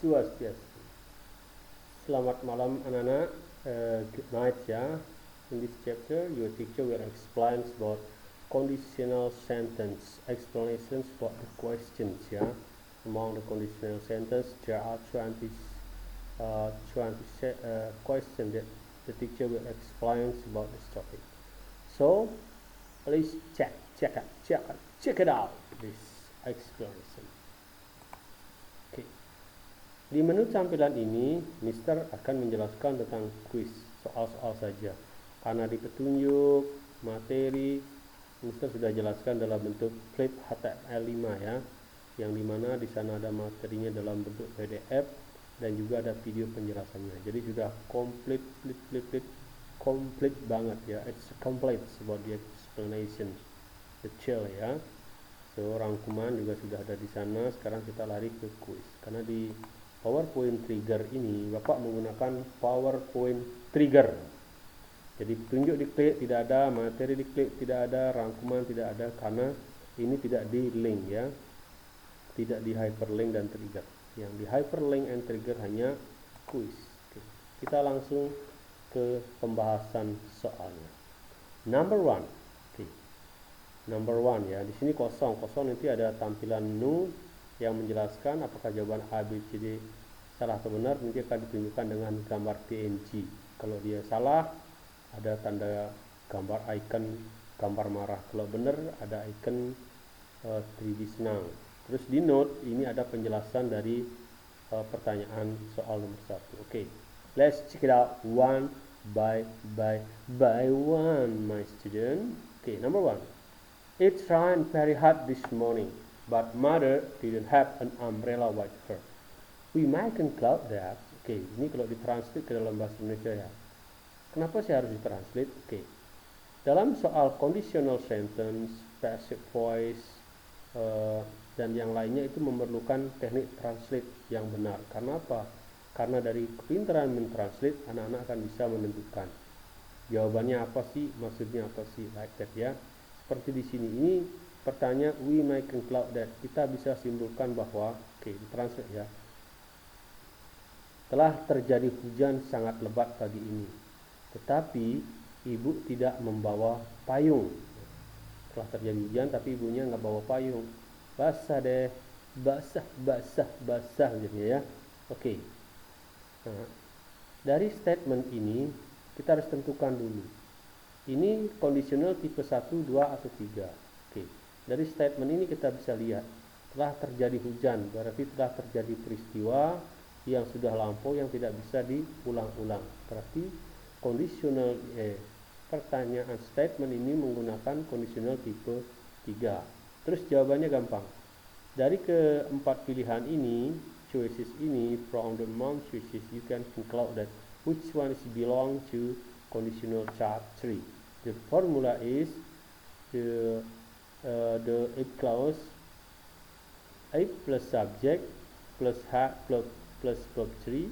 Swastiastu. Selamat malam anak-anak. Good night ya. In this chapter, your teacher will explain about conditional sentence explanations for the questions ya. Among the conditional sentence, there are 20 questions that the teacher will explain about this topic. So, please check it out. This explanation. Okay. Di menu tampilan ini, Mister akan menjelaskan tentang kuis, soal-soal saja. Karena di petunjuk materi, Mister sudah jelaskan dalam bentuk flip HTML5 ya, yang dimana di sana ada materinya dalam bentuk PDF dan juga ada video penjelasannya. Jadi sudah complete banget ya. It's complete about the explanation, detail ya. So rangkuman juga sudah ada di sana. Sekarang kita lari ke kuis. Karena di PowerPoint Trigger ini Bapak menggunakan PowerPoint Trigger. Jadi petunjuk diklik tidak ada, materi diklik tidak ada, rangkuman tidak ada karena ini tidak di link ya. Tidak di hyperlink dan trigger. Yang di hyperlink and trigger hanya kuis. Oke. Kita langsung ke pembahasan soalnya. Number 1. Oke. Number 1 ya. Di sini kosong nanti ada tampilan nu yang menjelaskan apakah jawaban A, B, C, D salah atau benar. Nanti akan ditunjukkan dengan gambar PNG. Kalau dia salah, ada tanda gambar icon gambar marah. Kalau benar, ada icon 3D senang. Terus di note ini ada penjelasan dari pertanyaan soal nomor 1. Oke. Let's check it out one by one, my student. Okay, number 1. It rained very hard this morning, but mother didn't have an umbrella with her. We might conclude that. Oke, ini kalau ditranslate ke dalam bahasa Indonesia ya. Kenapa sih harus ditranslate? Oke. Dalam soal conditional sentence, passive voice, dan yang lainnya itu memerlukan teknik translate yang benar. Karena apa? Karena dari kepintaran mentranslate, anak-anak akan bisa menentukan jawabannya apa sih, maksudnya apa sih, like that ya. Seperti di sini, ini pertanyaan we might conclude that, kita bisa simpulkan bahwa, oke, ditranslate ya. Telah terjadi hujan sangat lebat pagi ini, tetapi ibu tidak membawa payung. Telah terjadi hujan tapi ibunya nggak bawa payung. Basah deh, basah jadinya ya. Oke. Nah, dari statement ini kita harus tentukan dulu. Ini kondisional tipe 1, 2 atau 3. Oke. Dari statement ini kita bisa lihat telah terjadi hujan, berarti telah terjadi peristiwa yang sudah lampau yang tidak bisa diulang-ulang. Berarti kondisional pertanyaan statement ini menggunakan kondisional tipe 3. Terus jawabannya gampang. Dari keempat pilihan ini, choices ini, from the amount choices, you can conclude that which one is belong to conditional type 3. The formula is the if clause, if plus subject plus had plus verb 3.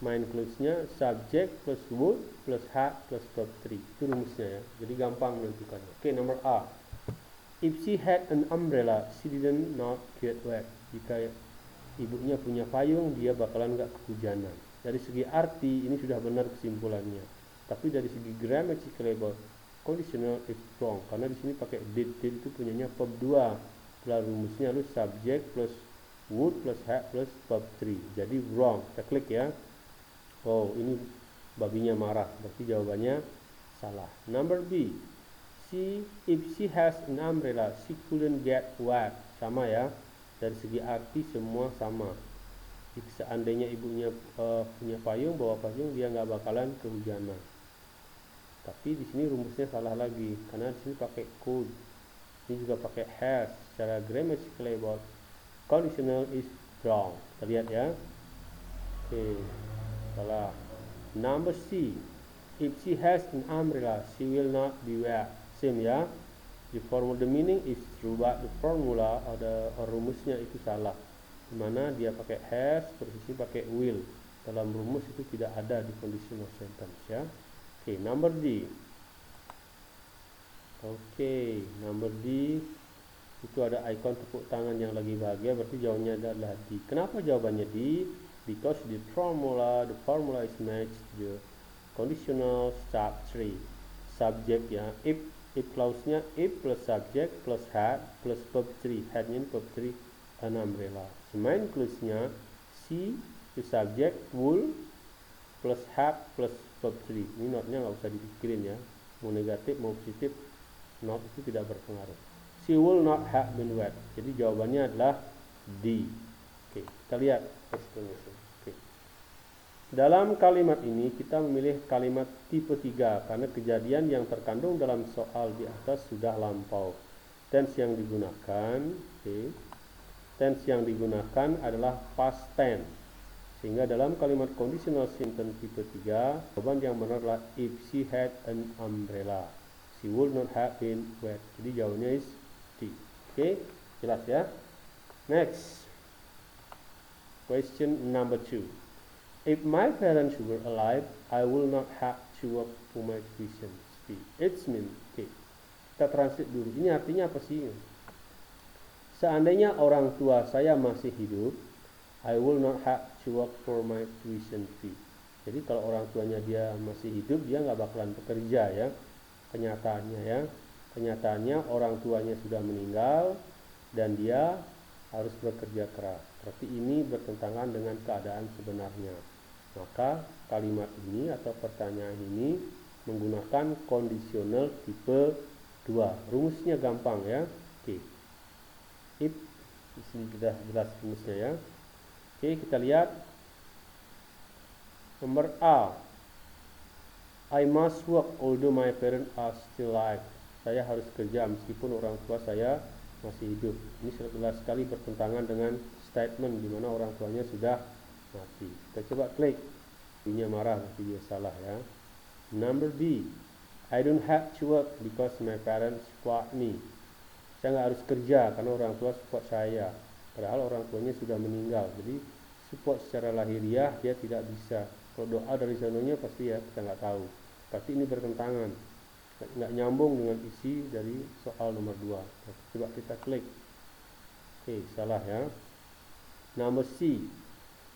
Main clause-nya subject plus would plus had plus verb 3. Itu rumusnya ya. Jadi gampang menentukannya. Oke, nomor A. If she had an umbrella, she didn't not get wet. Jika ibunya punya payung, dia bakalan nggak kehujanan. Dari segi arti, ini sudah benar kesimpulannya. Tapi dari segi grammatical, conditional is wrong. Karena di sini pakai did itu punyanya verb 2. Setelah rumusnya lu subject plus would plus had plus verb 3. Jadi wrong. Kita klik ya. Oh, ini babinya marah. Berarti jawabannya salah. Number B. If she has an umbrella, she couldn't get wet. Sama ya. Dari segi arti semua sama. Jika seandainya ibunya punya payung, bawa payung, dia nggak bakalan kehujanan. Tapi di sini rumusnya salah lagi. Karena di sini pakai could. Ini juga pakai has. Secara grammatical about conditional is wrong. Kita lihat ya. Oke. Salah. Number C. If she has an umbrella, she will not be wet. Same ya. The formula, the meaning is true, but the formula atau rumusnya itu salah. Dimana dia pakai has, posisi pakai will. Dalam rumus itu tidak ada di conditional sentence ya. Oke, number D. Oke, number D. You situ ada ikon tepuk tangan yang lagi bahagia, berarti jawabannya adalah D. Kenapa jawabannya D? Because the formula is matched the conditional start tree. Subject ya, if clause-nya if plus subject plus had plus verb 3. Had-nya verb 3 an umbrella. Main clause-nya C to subject wool plus have plus verb 3. Ini not-nya nggak usah dipikirin ya, mau negatif mau positif not itu tidak berpengaruh. She will not have been wet. Jadi jawabannya adalah D. Oke, kita lihat explanation. Oke. Dalam kalimat ini kita memilih kalimat tipe 3 karena kejadian yang terkandung dalam soal di atas sudah lampau. Tense yang digunakan, tense yang digunakan adalah past tense. Sehingga dalam kalimat conditional sentence tipe 3, jawaban yang benar adalah if she had an umbrella, she would not have been wet. Jadi jawabannya is D. Oke, jelas ya. Next, question number 2. If my parents were alive, I will not have to work for my tuition fee. It's mean, okay. Kita translate dulu. Ini artinya apa sih? Seandainya orang tua saya masih hidup, I will not have to work for my tuition fee. Jadi kalau orang tuanya dia masih hidup, dia nggak bakalan bekerja ya. Kenyataannya ya. Kenyataannya orang tuanya sudah meninggal dan dia harus bekerja keras. Berarti ini bertentangan dengan keadaan sebenarnya. Maka kalimat ini atau pertanyaan ini menggunakan kondisional tipe 2. Rumusnya gampang ya. Oke. If di sini sudah jelas rumusnya ya. Oke, kita lihat nomor A. I must work although my parents are still alive. Saya harus kerja meskipun orang tua saya masih hidup. Ini jelas sekali bertentangan dengan statement di mana orang tuanya sudah mati. Kita coba klik. Ini marah tapi dia salah ya. Number B. I don't have to work because my parents support me. Saya nggak harus kerja karena orang tua support saya. Padahal orang tuanya sudah meninggal. Jadi support secara lahiriah dia tidak bisa. Kalau doa dari sananya pasti ya kita nggak tahu. Pasti ini bertentangan. Nggak nyambung dengan isi dari soal nomor 2. Coba kita klik. Oke, salah ya. Number C.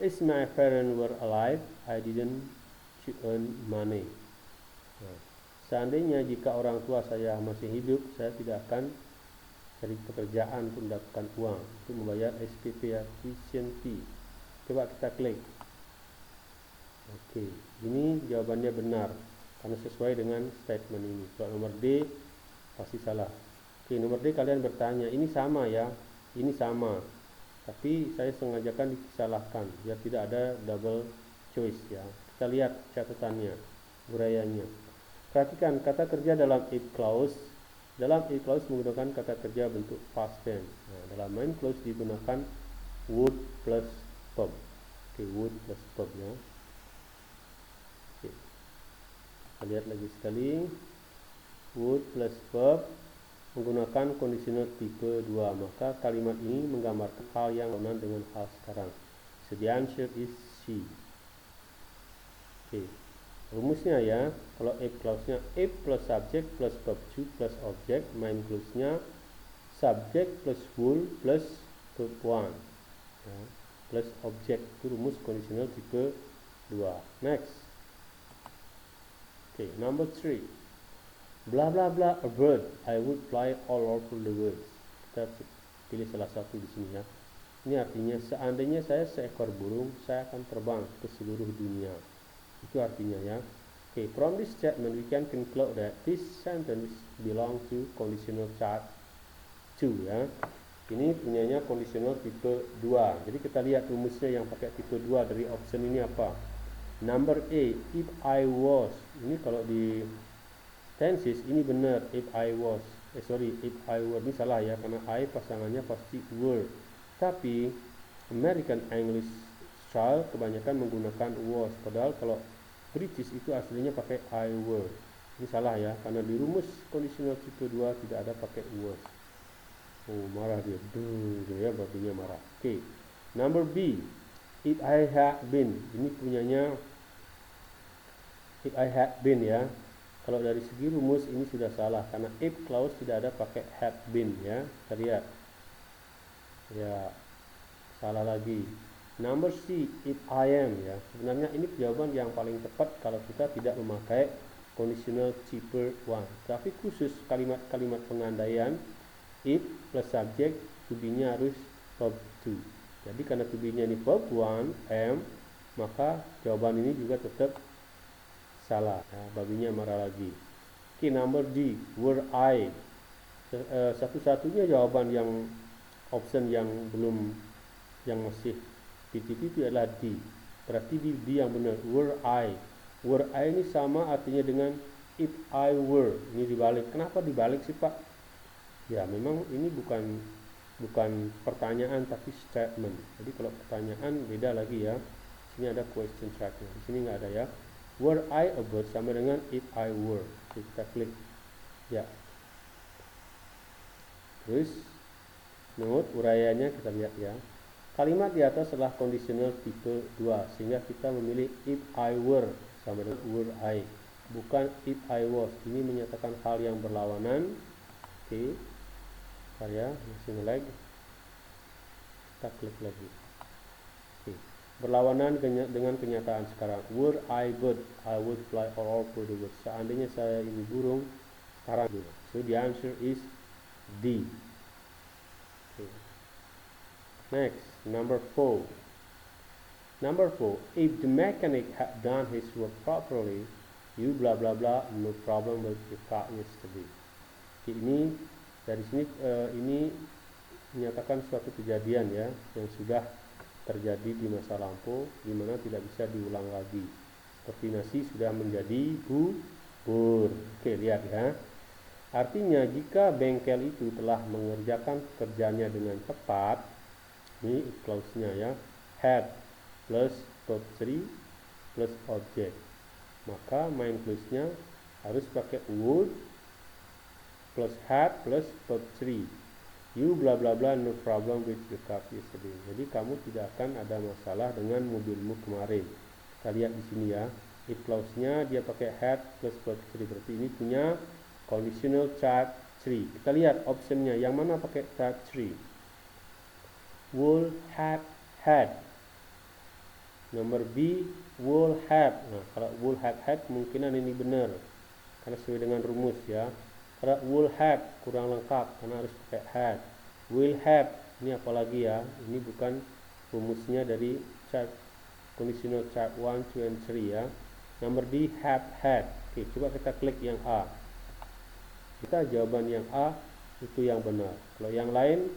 If my parents were alive, I didn't earn money. Nah, seandainya jika orang tua saya masih hidup, saya tidak akan cari pekerjaan untuk mendapatkan uang untuk membayar SPP ya, tuition fee. Coba kita klik. Oke, ini jawabannya benar karena sesuai dengan statement ini. Kalau nomor D pasti salah. Oke, nomor D kalian bertanya, ini sama ya? Ini sama. Tapi saya sengajakan disalahkan biar tidak ada double choice ya. Kita lihat catatannya, uraiannya. Perhatikan kata kerja dalam if clause. Dalam if clause menggunakan kata kerja bentuk past tense. Nah, dalam main clause digunakan would plus verb. Oke, would plus verb ya. Oke. Kita lihat lagi sekali. Would plus verb menggunakan kondisional tipe 2, maka kalimat ini menggambarkan hal yang berkenaan dengan hal sekarang. So the answer is C. Oke, rumusnya ya, kalau if clause-nya if plus subject plus verb 2 plus object, main clause-nya subject plus wool plus verb 1 ya, plus object. Itu rumus kondisional tipe 2. Next. Oke, number 3. Blah blah blah a bird, I would fly all over the world. Kita pilih salah satu di sini ya. Ini artinya seandainya saya seekor burung, saya akan terbang ke seluruh dunia. Itu artinya ya. Okay, from this statement we can conclude that this sentence belong to conditional type 2 ya. Ini punyanya conditional tipe 2. Jadi kita lihat rumusnya yang pakai tipe 2 dari option ini apa. Number A, if I was. Ini kalau di tenses ini benar if I was. If I were, ini salah ya karena I pasangannya pasti were. Tapi American English style kebanyakan menggunakan was. Padahal kalau British itu aslinya pakai I were. Ini salah ya karena di rumus conditional tipe 2 tidak ada pakai was. Oh, marah dia. Ya babinya marah. Oke. Number B. If I had been. Ini punyanya if I had been ya. Kalau dari segi rumus ini sudah salah karena if clause tidak ada pakai had been ya. Kita lihat. Ya, salah lagi. Number C, if I am, ya. Sebenarnya ini jawaban yang paling tepat kalau kita tidak memakai conditional cheaper one. Tapi khusus kalimat-kalimat pengandaian, if plus subject, to be-nya harus verb to. Jadi karena to be-nya ini verb one, am, maka jawaban ini juga tetap salah. Ya, babinya marah lagi. Oke, number D, were I. Satu-satunya jawaban yang option yang belum, yang masih 50-50 adalah D. Berarti D yang benar. Were I. Were I ini sama artinya dengan if I were. Ini dibalik. Kenapa dibalik sih Pak? Ya memang ini bukan pertanyaan tapi statement. Jadi kalau pertanyaan beda lagi ya. Sini ada question tracknya. Di sini nggak ada ya. Were I a bird sama dengan if I were. Jadi kita klik. Ya. Terus note uraiannya kita lihat ya. Kalimat di atas adalah conditional tipe 2 sehingga kita memilih if I were sama dengan were I, bukan if I was. Ini menyatakan hal yang berlawanan. Oke. Saya masih nge-lag. Kita klik lagi. Oke. Berlawanan dengan kenyataan sekarang. Were I bird, I would fly all over the world. Seandainya saya ini burung, sekarang. So the answer is D. Okay. Next, number 4. Number 4, if the mechanic had done his work properly, you blah blah blah, no problem with the car yesterday. Okay, ini dari sini ini menyatakan suatu kejadian ya yang sudah terjadi di masa lampau, di mana tidak bisa diulang lagi. Seperti nasi sudah menjadi bubur. Oke, lihat ya. Artinya jika bengkel itu telah mengerjakan pekerjaannya dengan tepat, ini clause-nya ya, had plus verb 3 plus object, maka main clause-nya harus pakai would plus had plus verb 3. You bla bla bla, no problem with the car yesterday. Jadi kamu tidak akan ada masalah dengan mobilmu kemarin. Kita lihat di sini ya, if clause-nya dia pakai had plus verb 3, berarti ini punya conditional type 3. Kita lihat optionnya yang mana pakai type 3. Would have had. Nomor B, would have. Nah, kalau would have had kemungkinan ini benar karena sesuai dengan rumus ya. Kalau would have kurang lengkap karena harus pakai had. Will have, ini apalagi ya, ini bukan rumusnya dari type conditional type 1, 2, and 3 ya. Nomor D, have had. Oke, coba kita klik yang A. Kita jawaban yang A itu yang benar. Kalau yang lain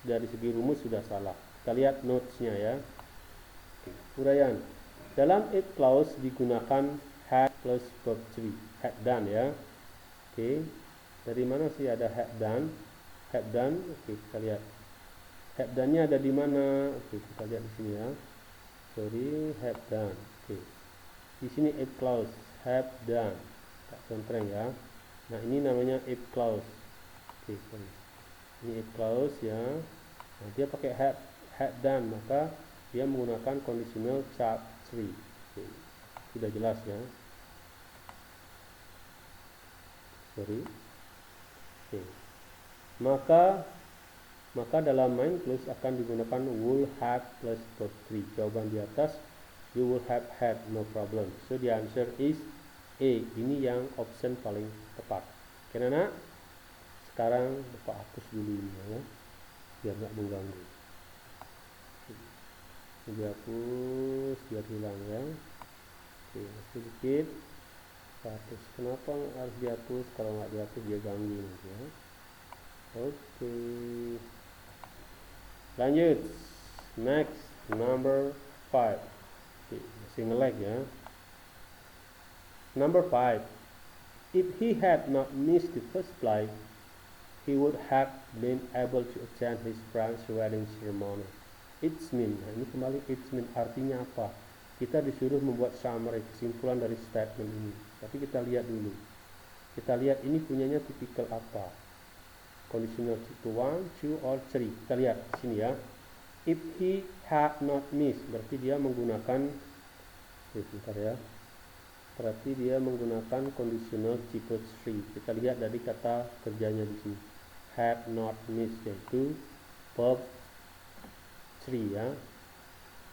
dari segi rumus sudah salah. Kita lihat notes-nya ya. Oke, uraian. Dalam if clause digunakan had plus verb 3. Had done ya. Oke. Dari mana sih ada had done? Had done. Oke, kita lihat. Had done-nya ada di mana? Oke, kita lihat di sini ya. Sorry, had done. Oke. Di sini if clause have done. Tak contreng ya. Nah, ini namanya if clause. Oke, ini if clause ya. Nah, dia pakai had done, maka dia menggunakan conditional type 3. Oke, sudah jelas ya. Sorry. Oke. Maka dalam main clause akan digunakan would have plus verb 3. Jawaban di atas, you would have had, no problem. So the answer is A. Ini yang option paling tepat. Oke, anak. Sekarang Bapak hapus dulu ini ya, biar nggak mengganggu. Dihapus biar hilang ya. Oke, sedikit hapus. Kenapa harus dihapus? Kalau nggak dihapus dia ganggu nanti ya. Oke, lanjut. Next, number 5. Oke, masih nge-lag ya. Number 5. If he had not missed the first flight, he would have been able to attend his friend's wedding ceremony. It's mean. Nah, ini kembali it's mean artinya apa? Kita disuruh membuat summary, kesimpulan dari statement ini. Tapi kita lihat dulu. Kita lihat ini punyanya tipikal apa? Conditional type 1, 2, or 3. Kita lihat di sini ya. If he had not missed, berarti dia menggunakan sebentar ya. Berarti dia menggunakan conditional type 3. Kita lihat dari kata kerjanya di sini. Had not missed, yaitu verb 3 ya,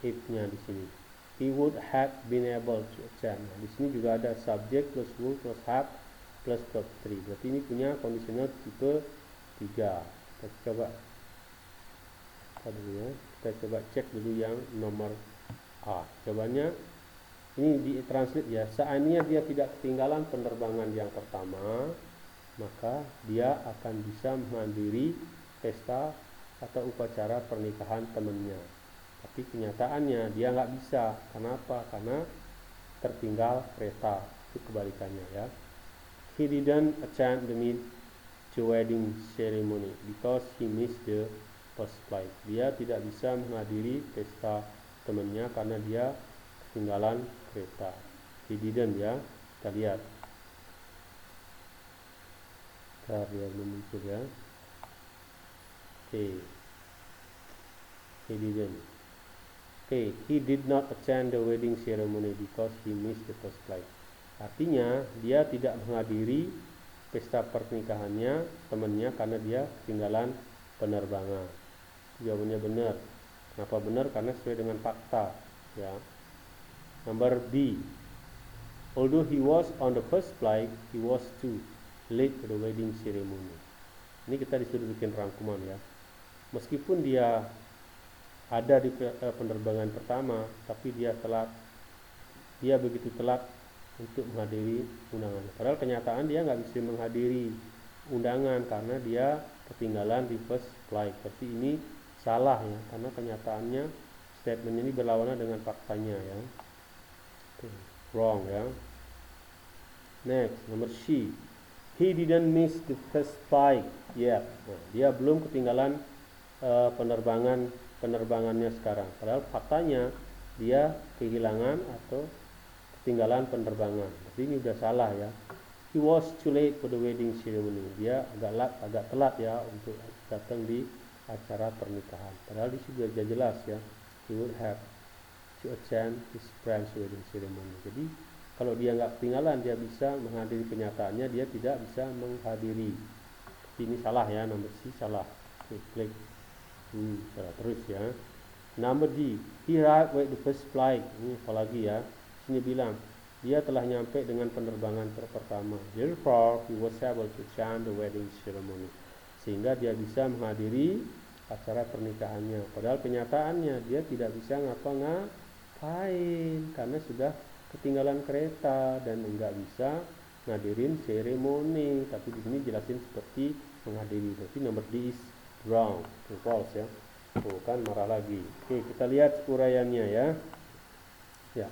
if-nya di sini. He would have been able to attend. Nah, di sini juga ada subject plus would plus have plus verb 3. Berarti ini punya conditional tipe 3. Kita coba dulu ya. Kita coba cek dulu yang nomor A. Jawabannya ini ditranslate ya. Seandainya dia tidak ketinggalan penerbangan yang pertama, maka dia akan bisa menghadiri pesta atau upacara pernikahan temannya. Tapi kenyataannya dia nggak bisa. Kenapa? Karena tertinggal kereta. Itu kebalikannya ya. He didn't attend the wedding ceremony because he missed the first flight. Dia tidak bisa menghadiri pesta temannya karena dia ketinggalan kereta. He didn't ya. Kita lihat. Bentar dia belum muncul ya. Oke. He didn't. Okay, he did not attend the wedding ceremony because he missed the first flight. Artinya dia tidak menghadiri pesta pernikahannya temannya karena dia ketinggalan penerbangan. Jawabannya benar. Kenapa benar? Karena sesuai dengan fakta. Ya. Number B. Although he was on the first flight, he was too late to the wedding ceremony. Ini kita disuruh bikin rangkuman ya. Meskipun dia ada di penerbangan pertama, tapi dia begitu telat untuk menghadiri undangan. Padahal kenyataan dia nggak bisa menghadiri undangan karena dia ketinggalan di first flight. Berarti ini salah ya, karena kenyataannya statementnya ini berlawanan dengan faktanya ya. Wrong ya. Next, nomor C. He didn't miss the first flight yet. Nah, dia belum ketinggalan penerbangannya sekarang. Padahal faktanya dia kehilangan atau ketinggalan penerbangan. Jadi ini udah salah ya. He was too late for the wedding ceremony. Dia agak telat ya untuk datang di acara pernikahan. Padahal di sini sudah jelas ya. He would have to attend his friend's wedding ceremony. Jadi kalau dia nggak ketinggalan, dia bisa menghadiri. Kenyataannya dia tidak bisa menghadiri. Ini salah ya, nomor C salah. Klik. Salah terus ya. Number D. He arrived with the first flight. Ini apalagi ya. Sini bilang dia telah nyampe dengan penerbangan pertama. Therefore, he was able to attend the wedding ceremony. Sehingga dia bisa menghadiri acara pernikahannya. Padahal kenyataannya dia tidak bisa ngapa-ngapain karena sudah ketinggalan kereta dan enggak bisa ngadirin seremoni. Tapi di sini jelasin seperti menghadiri. Berarti nomor D is wrong, false ya. Tuh kan marah lagi. Oke, kita lihat uraiannya ya. Ya.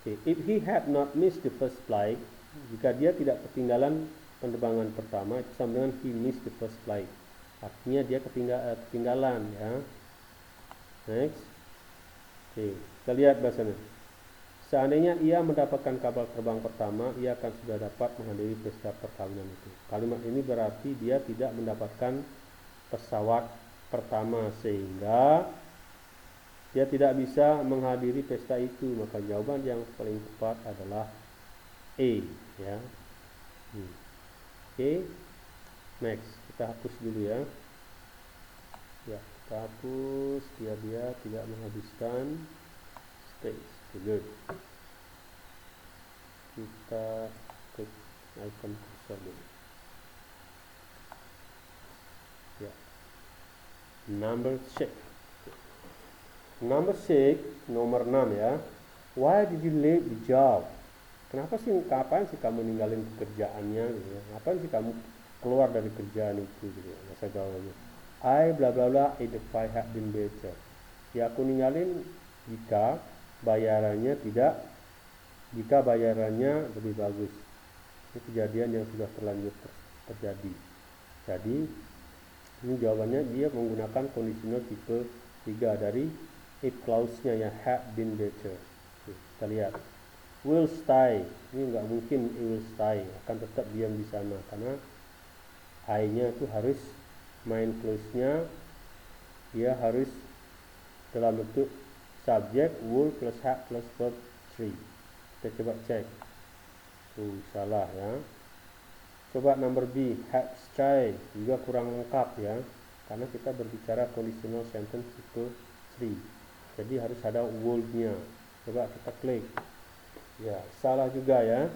Oke, if he had not missed the first flight, jika dia tidak ketinggalan penerbangan pertama, itu sama dengan he missed the first flight. Artinya dia ketinggalan ya. Next. Oke, kita lihat bahasanya. Seandainya ia mendapatkan kapal terbang pertama, ia akan sudah dapat menghadiri pesta perkawinan itu. Kalimat ini berarti dia tidak mendapatkan pesawat pertama sehingga dia tidak bisa menghadiri pesta itu. Maka jawaban yang paling tepat adalah A ya. Oke. Next, kita hapus dulu ya. Ya, kita hapus biar dia tidak menghabiskan space. Good. Kita klik icon cursor dulu. Ya. Number 6. Nomor 6 ya. Why did you leave the job? Kapan sih kamu ninggalin pekerjaannya gitu ya? Kapan sih kamu keluar dari kerjaan itu gitu ya? Bahasa Jawanya. I bla bla bla if I had been better. Ya aku ninggalin jika bayarannya lebih bagus. Ini kejadian yang sudah terlanjur terjadi. Jadi ini jawabannya dia menggunakan conditional tipe 3 dari if clause-nya yang had been better. Oke, kita lihat. Will stay. Ini nggak mungkin will stay, akan tetap diam di sana karena I-nya itu harus main clause-nya dia harus dalam bentuk subject will plus have plus verb 3. Kita coba cek. Salah ya. Coba number B, have stay juga kurang lengkap ya. karena kita berbicara conditional sentence tipe 3. Jadi harus ada would-nya. Coba kita klik. Ya, salah juga ya.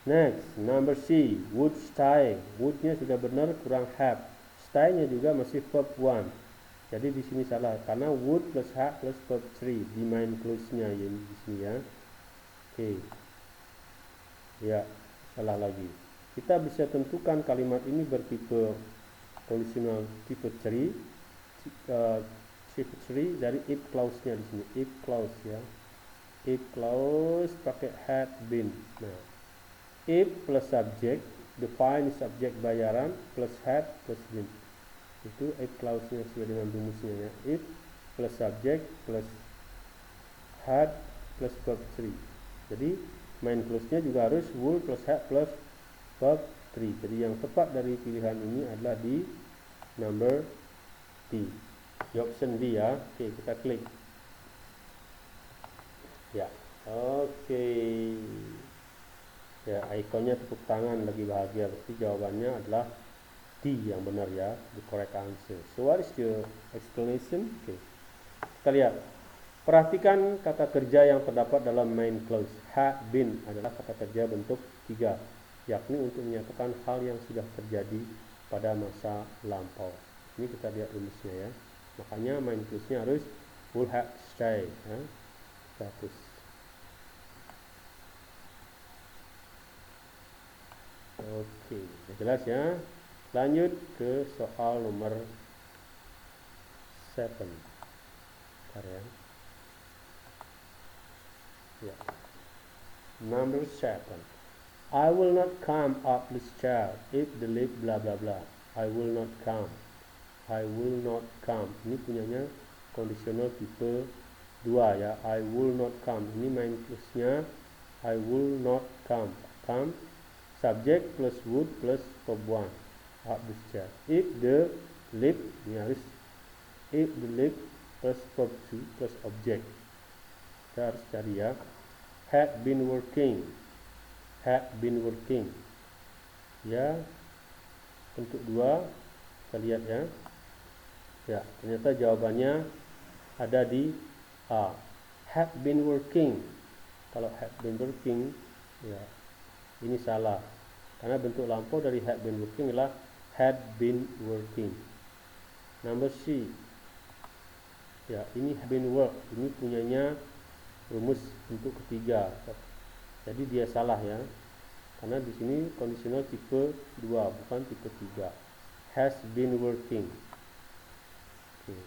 Next, number C, would stay. Would-nya sudah benar, kurang have. Stay-nya juga masih verb 1. Jadi di sini salah karena would plus have plus verb 3 di main clause-nya ya di sini ya. Oke. Ya, salah lagi. Kita bisa tentukan kalimat ini bertipe conditional tipe 3 tipe 3 dari if clause-nya di sini. If clause ya. If clause pakai had been. Nah, if plus subject, define subject bayaran plus had plus been. Itu if clause-nya sesuai dengan rumusnya ya. If plus subject plus had plus verb 3. Jadi main clause-nya juga harus would plus had plus verb 3. Jadi yang tepat dari pilihan ini adalah di number D. Di option D ya. Oke, kita klik. Ya. Oke. Ya, ikonnya tepuk tangan lagi bahagia. Berarti jawabannya adalah D yang benar ya, the correct answer. So what is your explanation? Okay. Kita lihat. Perhatikan kata kerja yang terdapat dalam main clause. Had been adalah kata kerja bentuk 3, yakni untuk menyatakan hal yang sudah terjadi pada masa lampau. Ini kita lihat rumusnya ya. Makanya main clause-nya harus would have stay ya. Kita hapus. Oke, jelas ya. Lanjut ke soal nomor 7. Bentar ya. Ya. Number 7. I will not come up this chair if the lift blah blah blah. I will not come. I will not come. Ini punyanya conditional tipe 2 ya. I will not come. Ini main clause-nya I will not come. Come subject plus would plus verb 1. Up this chair. If the lift, ini harus if the lift plus verb 2 plus object. Kita harus cari ya. Had been working. Had been working. Ya. Bentuk 2. Kita lihat ya. Ya, ternyata jawabannya ada di A. Had been working. Kalau had been working, ya, ini salah. Karena bentuk lampau dari had been working adalah had been working. Number C. Ya, ini have been work. Ini punyanya rumus bentuk ketiga. Jadi dia salah ya. Karena di sini conditional tipe 2 bukan tipe 3. Has been working. Okay.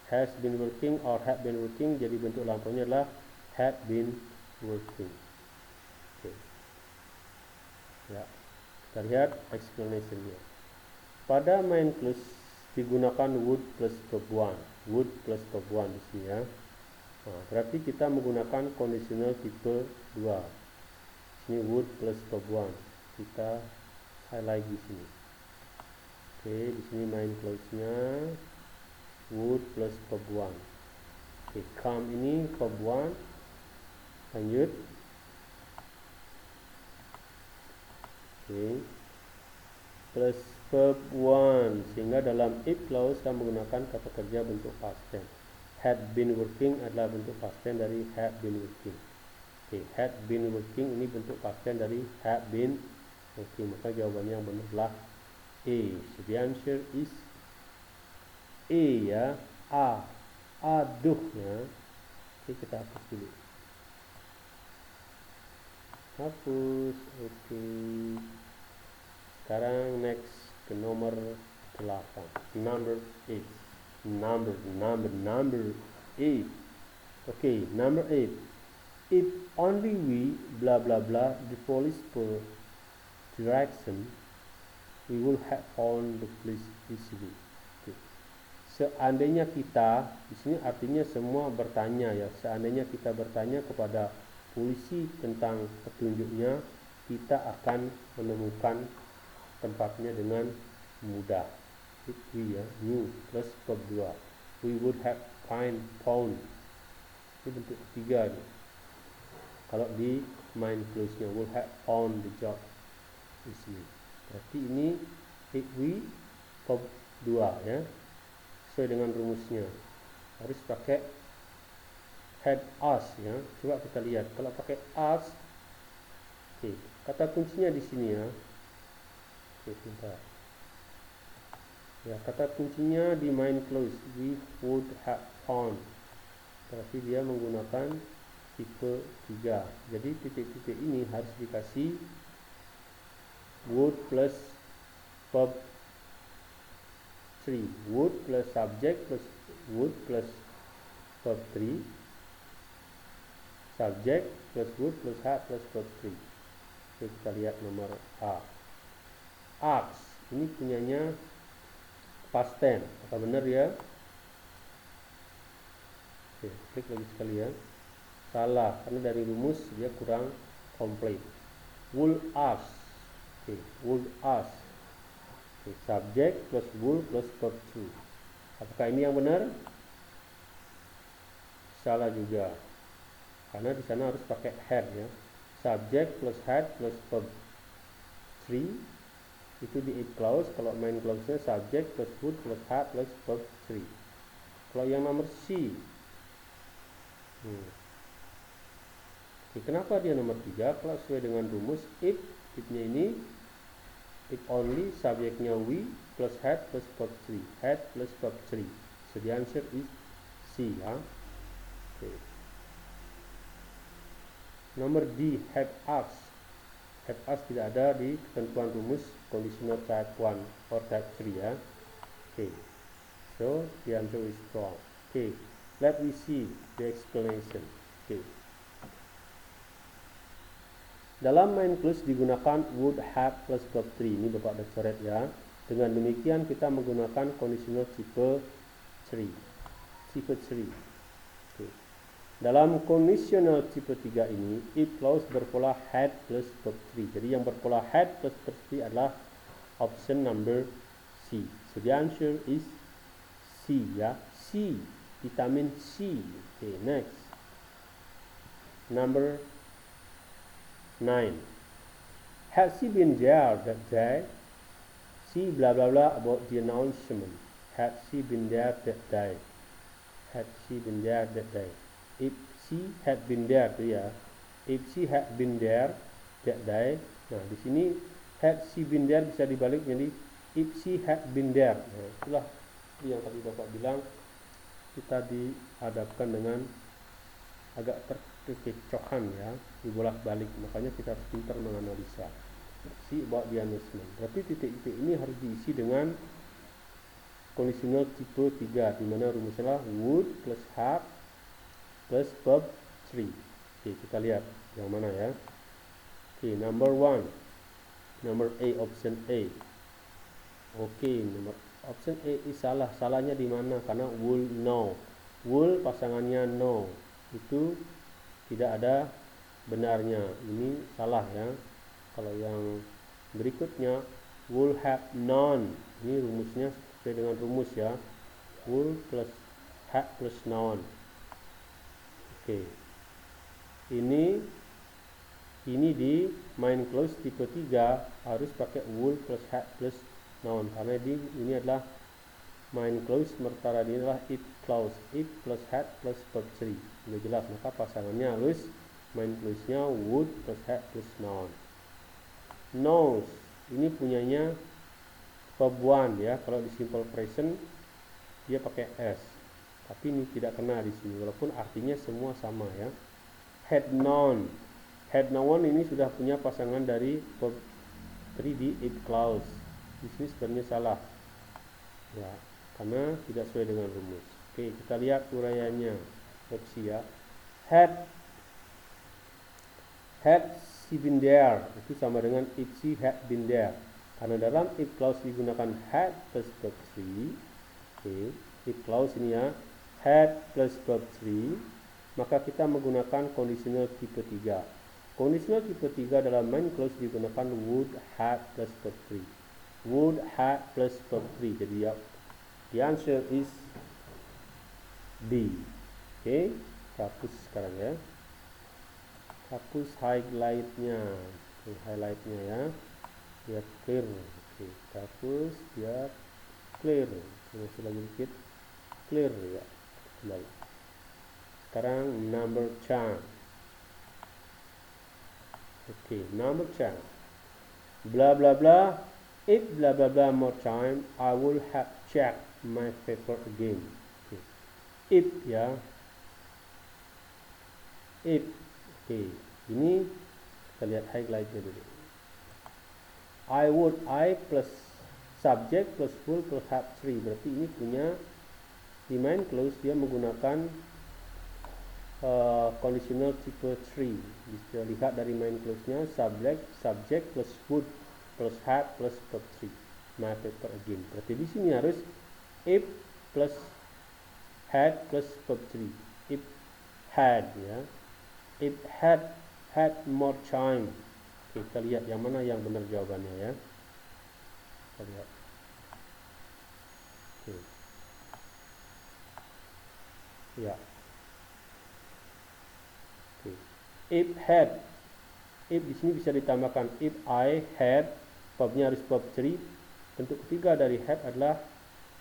Has been working or had been working, jadi bentuk lampaunya adalah had been working. Okay. Ya. Kita lihat explanation-nya. Pada main clause digunakan would plus verb 1. Would plus verb 1 di sini ya. Nah, berarti kita menggunakan conditional tipe 2. Ini would plus verb 1. Kita highlight di sini. Oke, di sini main clause-nya would plus verb 1. Oke, come ini verb 1. Lanjut. Oke. Plus verb 1, sehingga dalam if clause kita menggunakan kata kerja bentuk past tense. Had been working adalah bentuk past tense dari had been working. Oke, had been working ini bentuk past tense dari had been working. Maka jawabannya yang benar adalah A. So the answer is A ya. A. Aduh ya. Oke, kita hapus dulu. Hapus. Oke. Sekarang next ke nomor 8. Number 8. Number 8. Okay, number 8. If only we blah blah blah the police per direction, we will have found the police easily. Okay. Seandainya kita, di sini artinya semua bertanya ya. Seandainya kita bertanya kepada polisi tentang petunjuknya, kita akan menemukan tempatnya dengan mudah. If we ya, new plus verb 2. We would have found. Ini bentuk ketiga nih. Kalau di main clause-nya would have found the job easily. Berarti ini if we verb 2 ya. sesuai dengan rumusnya. Harus pakai had as ya. Coba kita lihat kalau pakai as. Oke, kata kuncinya di sini ya. Oke, sebentar. Ya, kata kuncinya di main clause we would have found. Tapi dia menggunakan tipe 3. Jadi titik-titik ini harus dikasih would plus verb 3. Would plus subject plus would plus verb 3. Subject plus would plus have plus verb 3. Oke, kita lihat nomor A. Ask. Ini punyanya past tense. Apa benar ya? Oke, klik lagi sekali ya. Salah, karena dari rumus dia kurang komplit. Would ask. Oke, would ask. Oke, subject plus would plus verb 2. Apakah ini yang benar? Salah juga. Karena di sana harus pakai had ya. Subject plus had plus verb 3 itu di if clause. Kalau main clause-nya subject plus would plus had plus verb 3. Kalau yang nomor C, Oke, kenapa dia nomor 3? Kalau sesuai dengan rumus if-nya ini if only, subjeknya we plus had plus verb 3. Had plus verb 3. So the answer is C ya. Okay. Nomor D, had asked. Had asked tidak ada di ketentuan rumus conditional type 1 or type 3 ya. Okay. So the answer is wrong. Okay. Let me see the explanation. Okay. Dalam main clause digunakan would have plus verb 3. Ini Bapak udah coret ya. Dengan demikian kita menggunakan conditional tipe 3. Tipe 3. Okay. Dalam conditional tipe 3 ini, if clause berpola had plus verb 3. Jadi yang berpola had plus verb 3 adalah option number C. So the answer is C ya. C. Vitamin C. Okay, next. Number 9. Had she been there that day? She blah blah blah about the announcement. Had she been there that day? Had she been there that day? If she had been there tuh ya. If she had been there that day. Nah, di sini had she been there bisa dibalik jadi if she had been there. Nah, itulah yang tadi Bapak bilang kita dihadapkan dengan agak terkecohan ya, dibolak-balik. Makanya kita harus pintar menganalisa. Si about the announcement. Berarti titik-titik ini harus diisi dengan conditional tipe 3 di mana rumusnya would plus have plus verb 3. Oke, kita lihat yang mana ya. Oke, number 1. Number A, option A. Oke, nomor option A is salah. Salahnya di mana? Karena would no. Would pasangannya no. Itu tidak ada benarnya. Ini salah ya. Kalau yang berikutnya would have known. Ini rumusnya sesuai dengan rumus ya. Would plus have plus known. Oke. Ini di main clause tipe 3 harus pakai would plus have plus known karena ini adalah main clause, sementara ini adalah if clause. If plus had plus verb 3. Sudah jelas, maka pasangannya harus main clause-nya would plus had plus known. Knows ini punyanya verb 1 ya. Kalau di simple present dia pakai s. Tapi ini tidak kena di sini walaupun artinya semua sama ya. Had known. Had known ini sudah punya pasangan dari verb 3 di if clause. Di sini sebenarnya salah. Ya, karena tidak sesuai dengan rumus. Oke, kita lihat uraiannya. Opsi ya. Had she been there itu sama dengan if she had been there. Karena dalam if clause digunakan had plus verb 3. Oke, if clause ini ya. Had plus verb 3. Maka kita menggunakan conditional tipe 3. Conditional tipe 3 dalam main clause digunakan would had plus verb 3. Would had plus verb 3. Jadi ya, the answer is B. Oke, hapus sekarang ya. Hapus highlightnya. Oke, highlightnya ya. Biar clear. Oke, hapus biar clear. Masih lagi dikit. clear ya. Sekarang number chunk. Okay, number chunk. Blah blah blah. If blah blah blah more time, I will have checked my paper again. Okay. If ya. If. Okay. Ini kita lihat highlightnya dulu. I plus subject plus will plus have 3. Berarti ini punya di main clause dia menggunakan conditional tipe 3. Bisa lihat dari main clause-nya subject plus would plus had plus verb 3. My paper again. Berarti di sini harus if plus had plus verb 3. If had ya. If had more time. Oke, kita lihat yang mana yang benar jawabannya ya. Kita lihat. Oke. Ya. Oke. If di sini bisa ditambahkan if I had, verbnya harus verb 3. Bentuk ketiga dari had adalah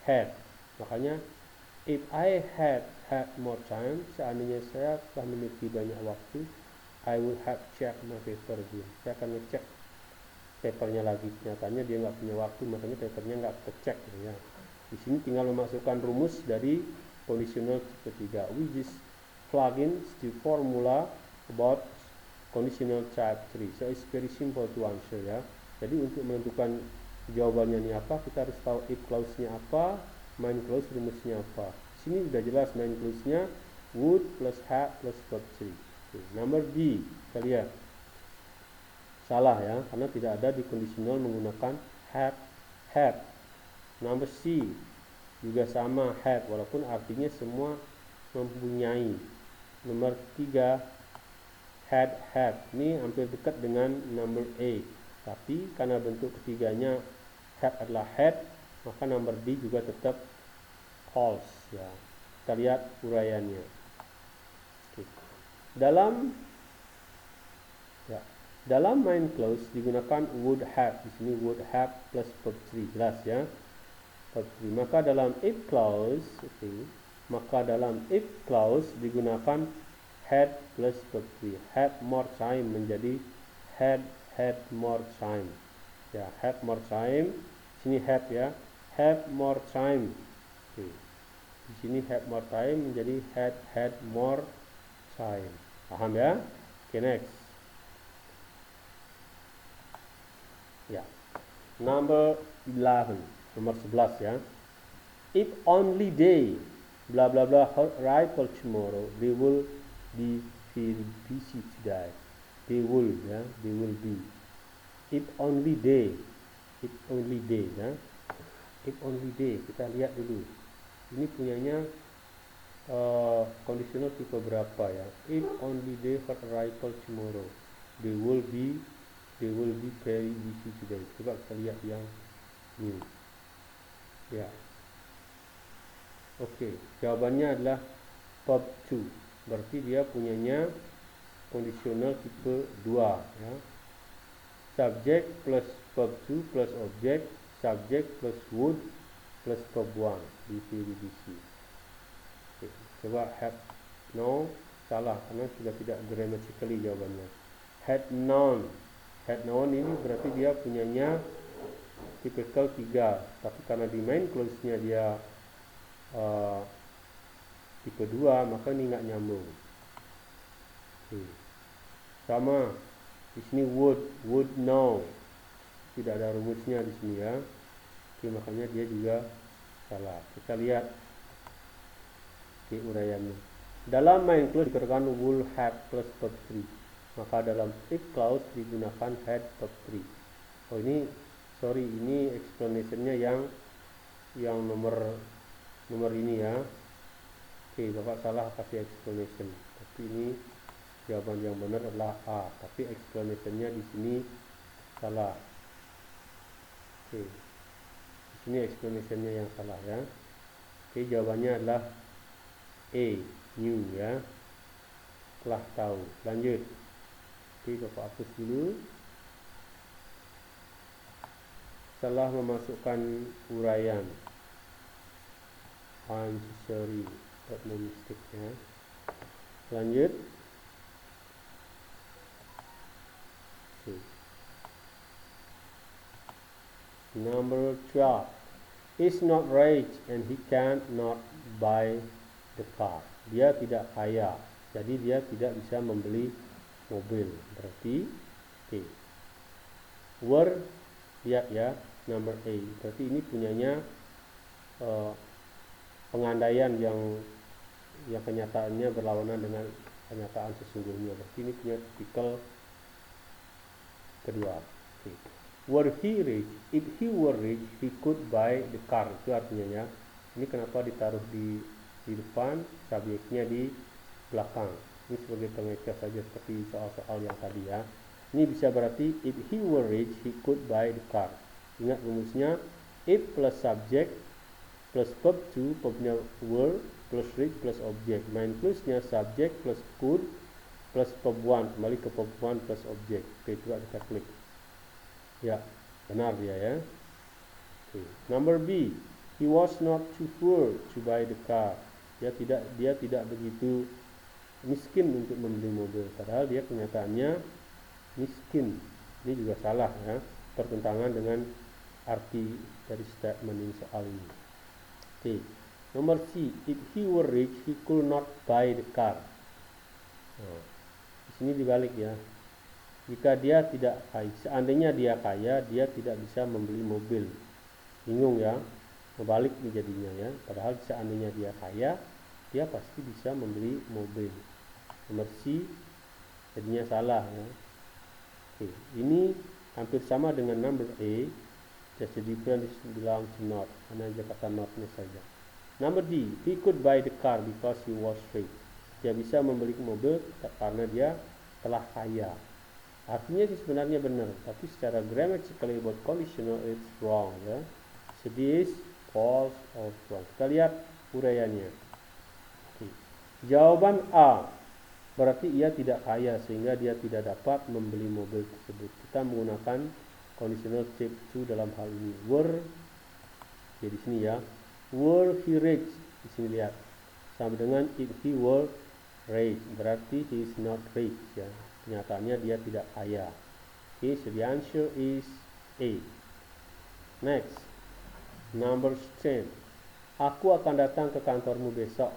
had. Makanya if I had more time, seandainya saya telah memiliki banyak waktu, I will have checked my paper again. Saya akan ngecek papernya lagi. Nyatanya dia nggak punya waktu, makanya papernya nggak kecek gitu ya. Di sini tinggal memasukkan rumus dari conditional tipe 3, which is plug in the formula about conditional type 3. So it's very simple to answer ya. Jadi untuk menentukan jawabannya ini apa, kita harus tahu if clause-nya apa, main clause rumusnya apa. Di sini sudah jelas main clause-nya would plus had plus verb 3. Okay. Number B, kita lihat salah ya, karena tidak ada di conditional menggunakan had. Number C juga sama had, walaupun artinya semua mempunyai. Nomor 3 had, ini hampir dekat dengan number A, tapi karena bentuk ketiganya had adalah had, maka number D juga tetap false ya. Kita lihat uraiannya. Dalam main clause digunakan would have. Di sini would have plus verb 3, jelas ya. Verb 3. Maka dalam if clause digunakan had plus verb 3. Had more time menjadi had more time. Ya, had more time. Di sini had ya. Had more time. Okay. Di sini had more time menjadi had more time. Paham ya? Okay, next. Ya. Number 11. Nomor 11 ya. If only they blah blah blah arrive tomorrow, they will be very busy today. They will ya, they will be. If only they ya. If only they, kita lihat dulu. Ini punyanya conditional tipe berapa ya? If only they had arrival tomorrow, they will be very busy today. Coba kita lihat yang ini. Ya. Oke, jawabannya adalah verb 2. Berarti dia punyanya conditional tipe 2 ya. Subject plus verb 2 plus object, subject plus would plus verb 1 di very busy. Coba had no, salah karena sudah tidak grammatically jawabannya. Had known ini berarti dia punyanya typical 3, tapi karena di main clause-nya dia tipe 2, maka ini nggak nyambung. Sama di sini would know, tidak ada rumusnya di sini ya. Makanya dia juga salah. Kita lihat uraiannya. Dalam main clause digunakan will have plus verb 3. Maka dalam if clause digunakan had verb 3. Oh ini explanation-nya yang nomor ini ya. Oke, Bapak salah kasih explanation. Tapi ini jawaban yang benar adalah A, tapi explanation-nya di sini salah. Oke. Di sini explanation-nya yang salah ya. Oke, jawabannya adalah A, new ya. Telah tahu. Lanjut. Oke, Bapak hapus dulu. Setelah memasukkan uraian. I'm sorry, got no mistake ya. Lanjut. Number 12. He's not rich and he cannot buy the car. Dia tidak kaya, jadi dia tidak bisa membeli mobil. Berarti okay. Were, lihat ya, number A. Berarti ini punyanya pengandaian yang kenyataannya berlawanan dengan kenyataan sesungguhnya. Berarti ini punya artikel kedua. Okay. Were he rich? If he were rich, he could buy the car. Itu artinya ya. Ini kenapa ditaruh di depan, subjeknya di belakang. Ini sebagai pengecer saja seperti soal-soal yang tadi ya. Ini bisa berarti if he were rich, he could buy the car. Ingat rumusnya, if plus subject plus verb to, verbnya were plus rich plus object. Main plusnya subject plus could plus verb 1, kembali ke verb 1 plus object. Oke, coba kita klik. Ya, benar dia ya. Okay. Number B, he was not too poor to buy the car. Dia tidak begitu miskin untuk membeli mobil. Padahal dia kenyataannya miskin. Ini juga salah ya, bertentangan dengan arti dari statement ini soal ini. Okay. Nomor C, if he were rich, he could not buy the car. Nah, di sini dibalik ya. Jika dia tidak kaya, seandainya dia kaya, dia tidak bisa membeli mobil. Bingung ya, membalik nih jadinya ya. Padahal seandainya dia kaya, dia pasti bisa membeli mobil. Nomor C, jadinya salah ya. Oke, ini hampir sama dengan number A. Just the difference belongs to not. Hanya aja kata notnya saja. Number D, he could buy the car because he was rich. Dia bisa membeli mobil karena dia telah kaya. Artinya itu sebenarnya benar, tapi secara grammatically about conditional it's wrong ya. So this false or wrong. Kita lihat uraiannya. Okay. Jawaban A, berarti ia tidak kaya sehingga dia tidak dapat membeli mobil tersebut. Kita menggunakan conditional type 2 dalam hal ini. Were, ya di sini ya. Were he rich? Di sini lihat. Sama dengan if he were rich, berarti he is not rich ya. Kenyataannya dia tidak kaya. Okay, so the answer is A. Next, number 10. Aku akan datang ke kantormu besok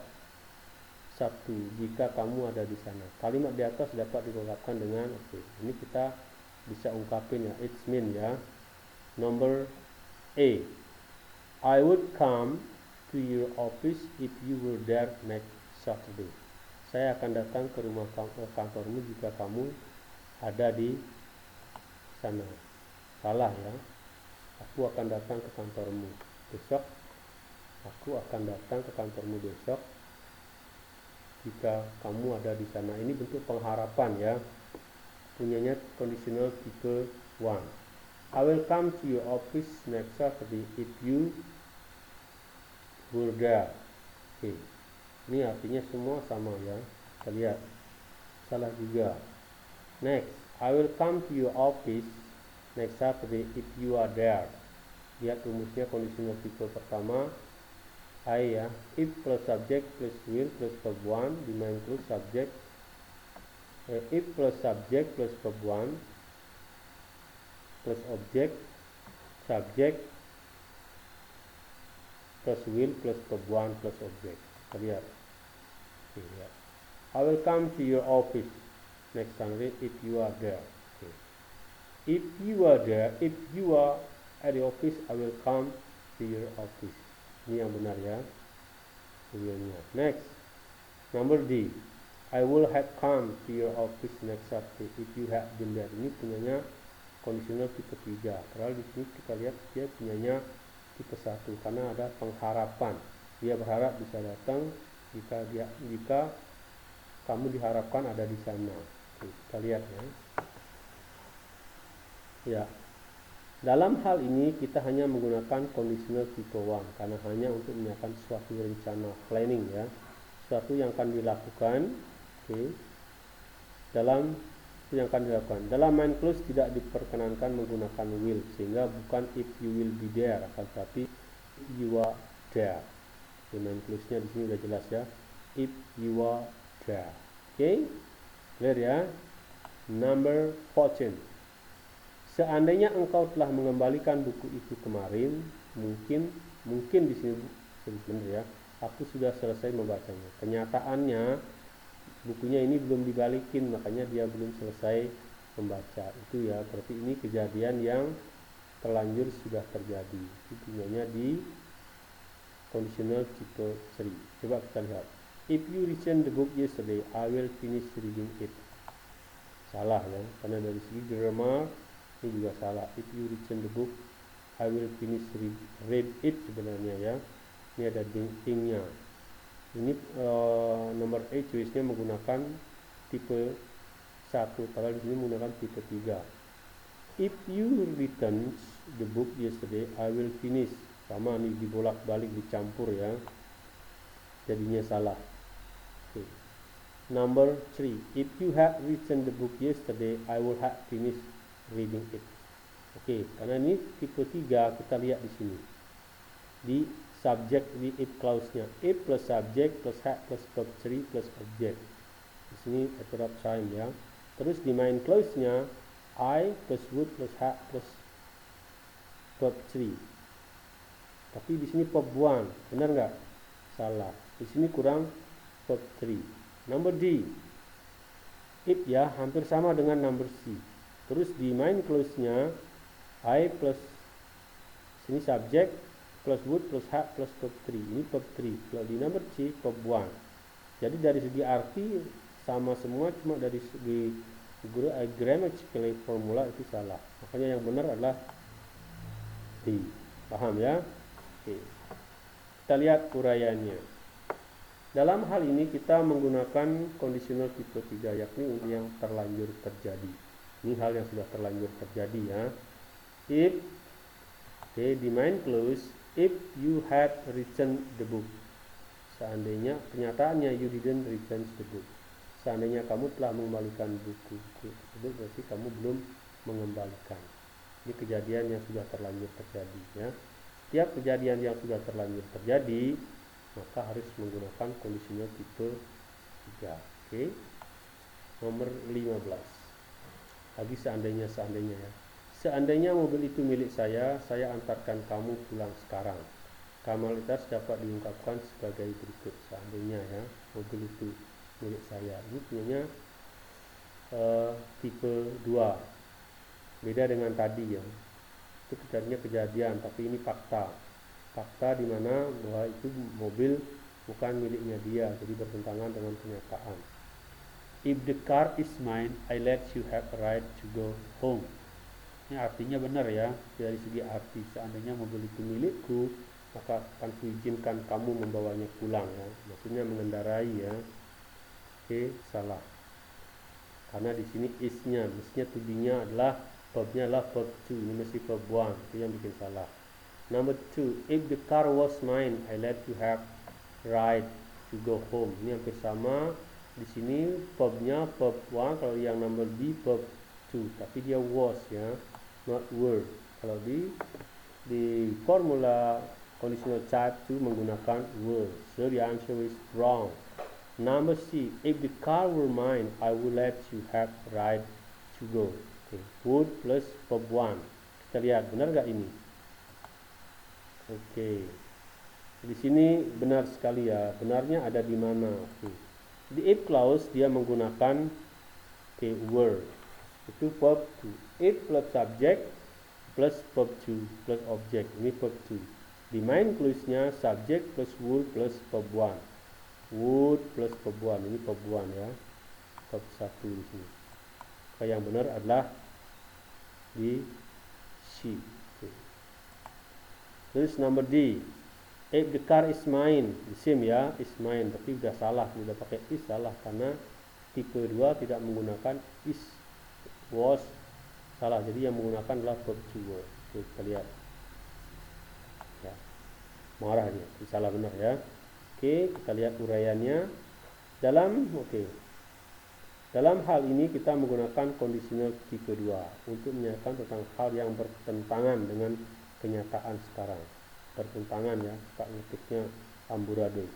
Sabtu jika kamu ada di sana. Kalimat di atas dapat diungkapkan dengan okay. Ini kita bisa ungkapin ya, it's mean ya. Number A, I would come to your office if you were there next Saturday. Saya akan datang ke rumah kantormu jika kamu ada di sana. Salah ya. Aku akan datang ke kantormu besok. Aku akan datang ke kantormu besok jika kamu ada di sana. Ini bentuk pengharapan ya. Punyanya conditional tipe 1. I will come to your office next Saturday if you were there. Okay. Ini artinya semua sama ya. Kita lihat. Salah juga. Next, I will come to your office next Saturday if you are there. Lihat rumusnya conditional tipe pertama. I ya. If plus subject plus will plus verb 1 dimain plus subject. If plus subject plus verb 1 plus object subject plus will plus verb 1 plus object. Lihat. Okay, ya. I will come to your office next Sunday if you are there. Okay. If you are there, if you are at the office, I will come to your office. Ini yang benar ya. Next, number D. I will have come to your office next Saturday if you have been there. Ini punyanya conditional tipe 3. Padahal di sini kita lihat dia punyanya tipe 1 karena ada pengharapan. Dia berharap bisa datang jika kamu diharapkan ada di sana. Oke, kita lihat ya. Ya. Dalam hal ini kita hanya menggunakan conditional tipe 1 karena hanya untuk menyatakan suatu rencana, planning ya. Suatu yang akan dilakukan. Oke. Dalam main clause tidak diperkenankan menggunakan will sehingga bukan if you will be there akan tetapi if you are there. Main clause-nya di sini udah jelas ya. If you are there. Oke, clear ya. Number 14. Seandainya engkau telah mengembalikan buku itu kemarin, mungkin di sini benar ya. Aku sudah selesai membacanya. Kenyataannya bukunya ini belum dibalikin, makanya dia belum selesai membaca. Itu ya, berarti ini kejadian yang terlanjur sudah terjadi. Itu gunanya di conditional tipe 3. Coba kita lihat. If you return the book yesterday, I will finish reading it. Salah ya, karena dari segi grammar ini juga salah. If you return the book, I will finish read it sebenarnya ya. Ini ada ing-nya. Ini nomor A choice-nya menggunakan tipe 1, padahal di sini menggunakan tipe 3. If you return the book yesterday, I will finish. Sama nih, dibolak-balik, dicampur ya. Jadinya salah. Okay. Number 3. If you had written the book yesterday, I would have finished reading it. Oke, karena ini tipe 3, kita lihat di sini. Di subject, di if clause-nya. If plus subject plus had plus verb 3 plus object. Di sini verb time ya. Terus di main clause-nya I plus would plus had plus verb 3. Tapi di sini verb 1, benar nggak? Salah. Di sini kurang verb 3. Number D. If ya, hampir sama dengan number C. Terus di main clause-nya I plus sini subject plus would plus have plus verb 3. Ini verb 3. Kalau di number C verb 1. Jadi dari segi arti sama semua, cuma dari segi grammatical formula itu salah. Makanya yang benar adalah D. Paham ya? Oke. Kita lihat uraiannya. Dalam hal ini kita menggunakan conditional tipe 3, yakni yang terlanjur terjadi. Ini hal yang sudah terlanjur terjadi ya. If, di main clause, if you had written the book. Seandainya, kenyataannya you didn't return the book. Seandainya kamu telah mengembalikan buku tersebut, berarti kamu belum mengembalikan. Ini kejadian yang sudah terlanjur terjadi ya. Setiap kejadian yang sudah terlanjur terjadi, maka harus menggunakan conditional tipe 3. Oke. Nomor 15. Lagi seandainya ya. Seandainya mobil itu milik saya antarkan kamu pulang sekarang. Formalitas dapat diungkapkan sebagai berikut. Seandainya ya, mobil itu milik saya. Ini punyanya tipe 2. Beda dengan tadi ya. Itu kejadian, tapi ini fakta. Fakta di mana bahwa itu mobil bukan miliknya dia, jadi bertentangan dengan kenyataan. If the car is mine, I let you have a right to go home. Ini artinya benar ya, dari segi arti. Seandainya mobil itu milikku, maka akan kuizinkan kamu membawanya pulang ya. Maksudnya mengendarai ya. Oke, salah. Karena di sini is-nya, mestinya to be-nya adalah verbnya adalah verb to, ini mesti verb 1, itu yang bikin salah. Number 2, if the car was mine, I let you have right to go home. Ini hampir sama. Di sini verbnya verb 1, kalau yang number B verb 2, tapi dia was ya, not were. Kalau di formula conditional type 2 menggunakan were. So the answer is wrong. Number C, if the car were mine, I would let you have right to go. Okay. Would plus verb 1. Kita lihat benar gak ini? Oke. Di sini benar sekali ya. Benarnya ada di mana? Oke. Di if clause dia menggunakan were. Itu verb 2. If plus subject plus verb 2 plus object. Ini verb 2. Di main clause-nya subject plus would plus verb 1. Would plus verb 1. Ini verb 1 ya. Verb 1 di sini. Yang benar adalah di C. Okay. Terus number D. If the car is mine, the same ya, is mine, tapi udah salah, udah pakai is salah karena tipe 2 tidak menggunakan is, was, salah. Jadi yang menggunakan adalah verb to were. Oke, kita lihat. Ya. Marah dia, salah benar ya. Oke, kita lihat uraiannya. Dalam hal ini kita menggunakan conditional tipe 2 untuk menyatakan tentang hal yang bertentangan dengan kenyataan sekarang. Bertentangan ya, Pak ngetiknya amburadul.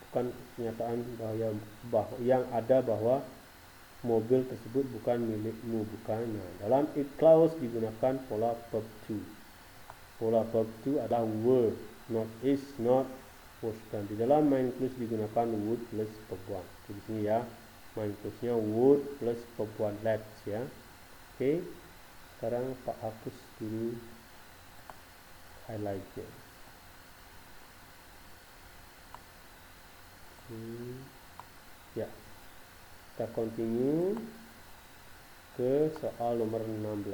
Bukan pernyataan yang ada bahwa mobil tersebut bukan milikmu, bukan. Nah, dalam if clause digunakan pola verb to. Pola verb to adalah were, not is, not was. Dan di dalam main clause digunakan would plus verb 1. Di sini ya, main clause-nya would plus verb 1 let's ya. Oke. Sekarang Pak hapus dulu highlight-nya. Ya. Kita continue ke soal nomor 16.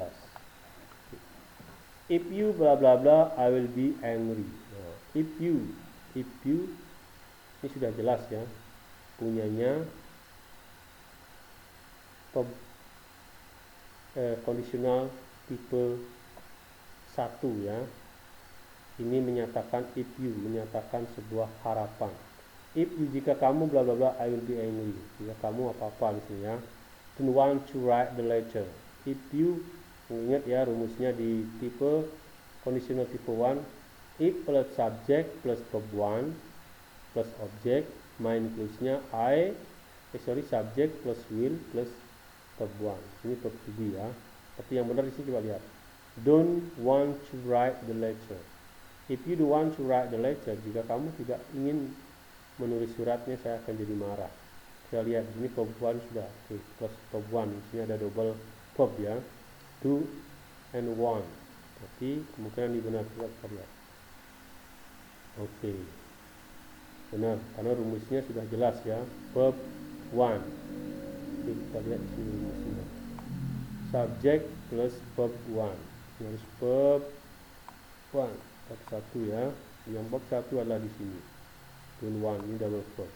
If you bla bla bla, I will be angry. Nah, if you ini sudah jelas ya, punyanya kondisional tipe 1 ya. Ini menyatakan if you, menyatakan sebuah harapan. If you, jika kamu bla bla bla, I will be angry. Jika kamu apa-apa misalnya, don't want to write the letter. If you, ingat ya rumusnya di tipe kondisional tipe 1, if plus subject plus verb 1 plus object, main clause-nya subject plus will plus verb 1. Ini verb to be ya. Tapi yang benar di sini coba lihat. Don't want to write the letter. If you don't want to write the letter, jika kamu tidak ingin menulis suratnya, saya akan jadi marah. Kita lihat ini verb 1 sudah, plus verb 1. Di sini ada double verb ya. Do and want. Tapi kemungkinan ini benar, kita lihat. Oke. Benar, karena rumusnya sudah jelas ya. Verb 1. Oke, kita lihat di sini rumusnya. Subject plus verb 1. Ini harus verb 1. Verb 1 ya. Yang verb 1 adalah di sini. Don't want, ini double verb.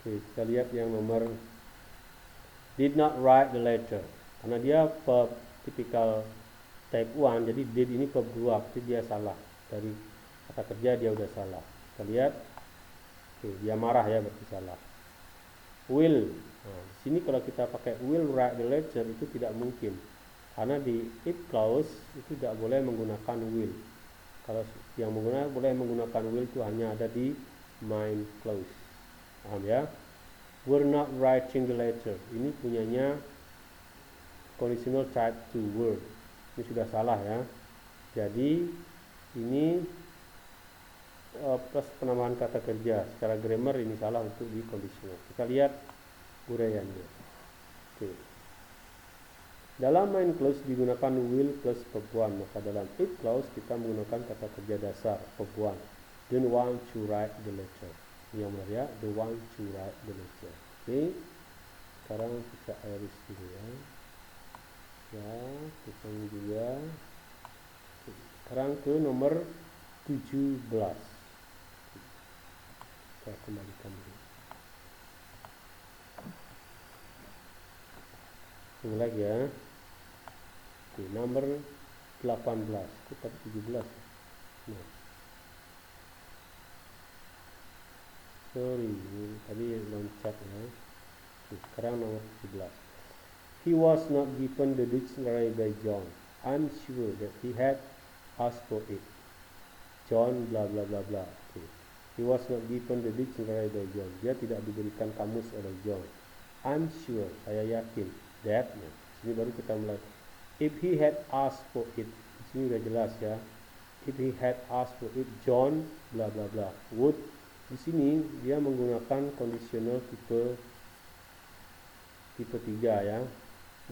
Oke, kita lihat yang nomor did not write the letter. Karena dia verb tipikal type 1, jadi did ini verb 2, jadi dia salah. Dari kata kerja dia udah salah. Kita lihat. Oke, dia marah ya, berarti salah. Will. Nah, di sini kalau kita pakai will write the letter itu tidak mungkin. Karena di if clause itu tidak boleh menggunakan will. Kalau yang boleh menggunakan will itu hanya ada di main clause. Paham ya? We're not writing the letter. Ini punyanya conditional type 2 word. Ini sudah salah ya. Jadi ini plus penambahan kata kerja. Secara grammar ini salah untuk di conditional. Kita lihat uraiannya. Oke. Dalam main clause digunakan will plus verb 1. Maka dalam if clause kita menggunakan kata kerja dasar verb 1. Don't want to write the letter. Yang benar ya, don't want to write the letter. Oke. Sekarang kita iris dulu ya. Ya, kita juga. Sekarang ke nomor 17. Saya kembalikan dulu. Ini lagi ya. Oke, nomor 18. Kita 17. Nah. Sorry, tadi loncat ya. Oke, sekarang nomor 17. He was not given the dictionary by John. I'm sure that he had asked for it. John bla bla bla bla. Okay. He was not given the dictionary by John. Dia tidak diberikan kamus oleh John. I'm sure, saya yakin. That, nah, sini baru kita mulai. If he had asked for it, di sini udah jelas ya. If he had asked for it, John bla bla bla would. Di sini dia menggunakan conditional tipe 3 ya.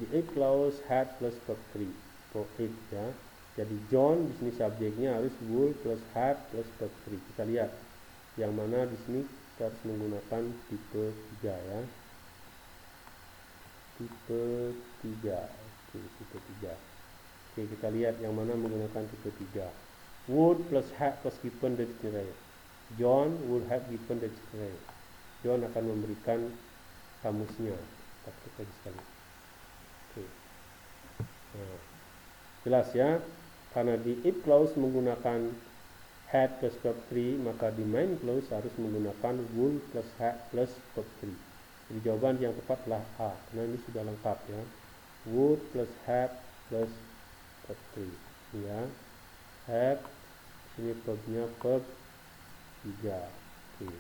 The if clause had plus verb 3 for it ya. Jadi John di sini subjeknya harus would plus had plus verb 3. Kita lihat yang mana di sini kita harus menggunakan tipe 3 ya. Tipe 3. Oke, tipe 3. Oke, kita lihat yang mana menggunakan tipe 3. Would plus had plus given the dictionary. John would have given the dictionary. John akan memberikan kamusnya. Kita klik lagi sekali. Oke. Nah, jelas ya. Karena di if clause menggunakan had plus verb 3, maka di main clause harus menggunakan would plus had plus verb 3. Jadi jawaban yang tepat adalah A. Karena ini sudah lengkap ya. Would plus had plus verb 3. Ya. Had, sini verbnya verb 3. Oke.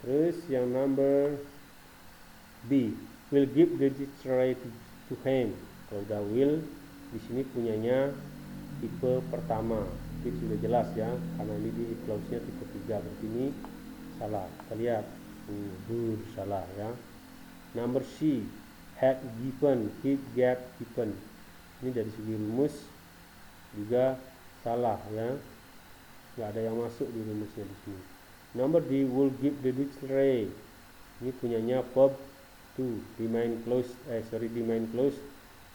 Terus yang number B, will give the dictionary to him. Kalau udah will, di sini punyanya tipe pertama. Itu sudah jelas ya, karena ini di clause-nya tipe 3, berarti ini salah. Kita lihat, salah ya. Number C, had given, he get given. Ini dari segi rumus juga salah ya, nggak ada yang masuk di rumusnya di sini. Number D, will give the dictionary. Ini punyanya verb 2, di main clause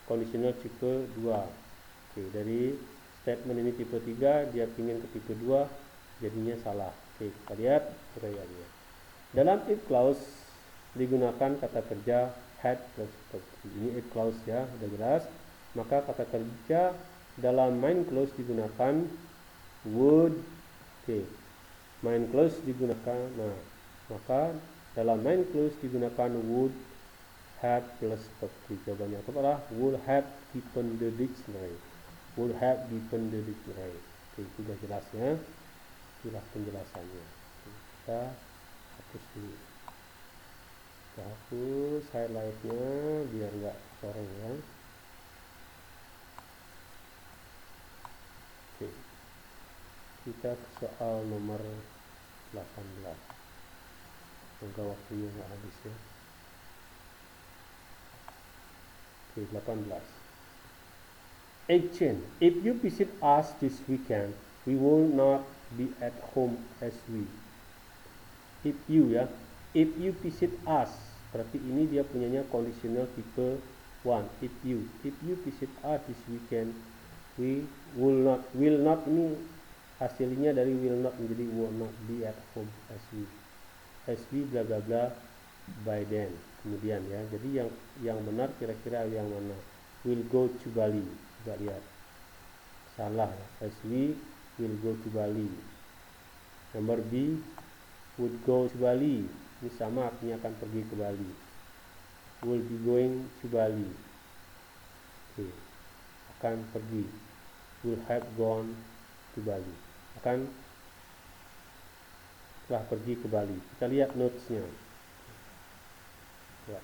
conditional tipe 2. Oke, dari statement ini tipe 3, dia pingin ke tipe 2, jadinya salah. Oke, kita lihat uraiannya. Dalam if clause digunakan kata kerja had plus verb 2. Ini if clause ya, sudah jelas. Maka kata kerja dalam main clause digunakan would. Oke, main clause digunakan, nah maka dalam main clause digunakan would have plus verb 3. Jawabannya adalah would have given the dictionary. Would have given the dictionary. Oke, sudah jelas ya, itulah penjelasannya. Kita hapus dulu, kita hapus highlightnya biar nggak koreng ya. Oke, kita ke soal nomor 18. Semoga waktunya nggak habis ya. Oke, 18. Action. If you visit us this weekend, we will not be at home as we. If you ya, if you visit us, berarti ini dia punyanya conditional tipe 1. If you visit us this weekend, we will not. Will not ini hasilnya dari will not menjadi will not be at home as we bla bla bla by then. Kemudian ya, jadi yang benar kira-kira yang mana? Will go to Bali. Coba lihat, salah ya. As we will go to Bali. Nomor B, would go to Bali. Ini sama, artinya akan pergi ke Bali. Will be going to Bali. Oke, akan pergi. Will have gone to Bali. Akan telah pergi ke Bali. Kita lihat notes-nya. Ya.